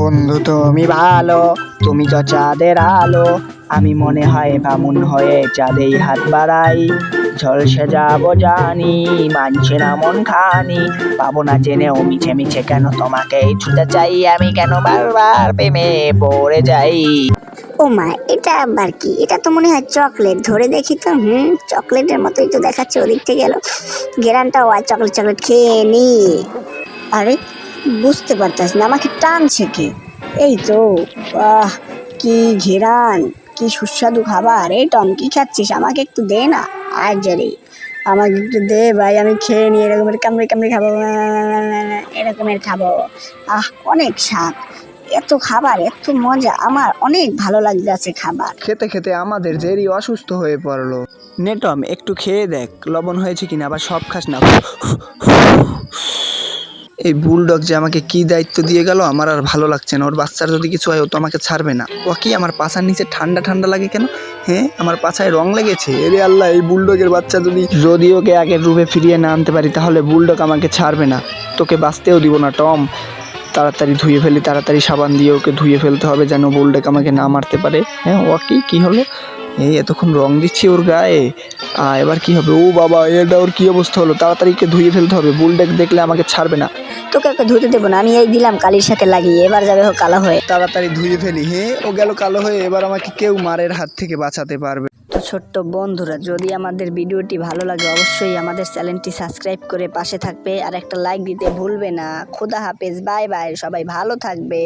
বন্ধু তুমি ভালো, তুমি তো চাঁদের আলো। আমি মনে হয় বামুন হয়ে চাঁদেই হাত বাড়াই। ঝলসে যাবো জানি, মানছে না মন খানি। পাবো না জেনেও মিছে মিছে কেন তোমাকেই ছুতে চাই। আমি কেন বারবার প্রেমে পড়ে যাই। ও মা, এটা আবার কি? এটা তো মনে হয় চকলেট। ধরে দেখি তো। চকলেটের মতোই তো দেখাচ্ছে ওদিক থেকে গেল। ঘেরানটাও আর চকলেট চকলেট খেয়ে নি। আরে, বুঝতে পারতাস না আমাকে টানছে কে? এই তো। আহ, কি ঘেরান, কি সুস্বাদু খাবার। এই টম, কি খাচ্ছিস? আমাকে একটু দে না। আর জরে আমাকে একটু দে ভাই, আমি খেয়ে নি। এরকমের কামড়ে কামড়ে খাবো, এরকমের খাবো। অনেক স্বাদ। এত খাবার, এত মজা, আমার অনেক ভালো লাগতেছে খাবার। খেতে খেতে আমাদের জেরি অসুস্থ হয়ে পড়লো। নেটম একটু খেয়ে দেখ লবণ হয়েছে কিনা, আবার সব খাস না। এই বুলডগ যে আমাকে কি দায়িত্ব দিয়ে গেল, আমার আর ভালো লাগছে না। ওর বাচ্চার যদি কিছু হয় ও তো আমাকে ছাড়বে না। ও কি আমার পাছার নিচে ঠান্ডা ঠান্ডা লাগে কেন? হ্যাঁ, আমার পাছায় রং লেগেছে। এরে আল্লাহ, এই বুলডগের বাচ্চা যদি ওকে আগের রূপে ফিরিয়ে না আনতে পারি, তাহলে বুলডগ আমাকে ছাড়বে না। তোকে বাঁচতেও দিব না টম। তাড়াতাড়ি ধুয়ে ফেলি, তাড়াতাড়ি সাবান দিয়ে ওকে ধুয়ে ফেলতে হবে, যেন বুলডগ আমাকে না মারতে পারে। হ্যাঁ, ও কি হলো? এই এতক্ষণ রং দিচ্ছি ওর গায়ে, এবার কি হবে? ও বাবা, এটা ওর কি অবস্থা হলো? তাড়াতাড়ি ওকে ধুয়ে ফেলতে হবে, বুলডগ দেখলে আমাকে ছাড়বে না। তোকে ওকে ধুতে দেবো না, আমি এই দিলাম কালির সাথে লাগিয়ে, এবার যাবে হোক কালো হয়ে। তাড়াতাড়ি ধুয়ে ফেলি। হ্যাঁ, ও গেল কালো হয়ে, এবার আমাকে কেউ মারের হাত থেকে বাঁচাতে পারবে। তো ছোট্ট বন্ধুরা, যদি আমাদের ভিডিওটি ভালো লাগে অবশ্যই আমাদের চ্যানেলটি সাবস্ক্রাইব করে পাশে থাকবে, আর একটা লাইক দিতে ভুলবে না। খোদা হাফেজ, বাই বাই, সবাই ভালো থাকবে।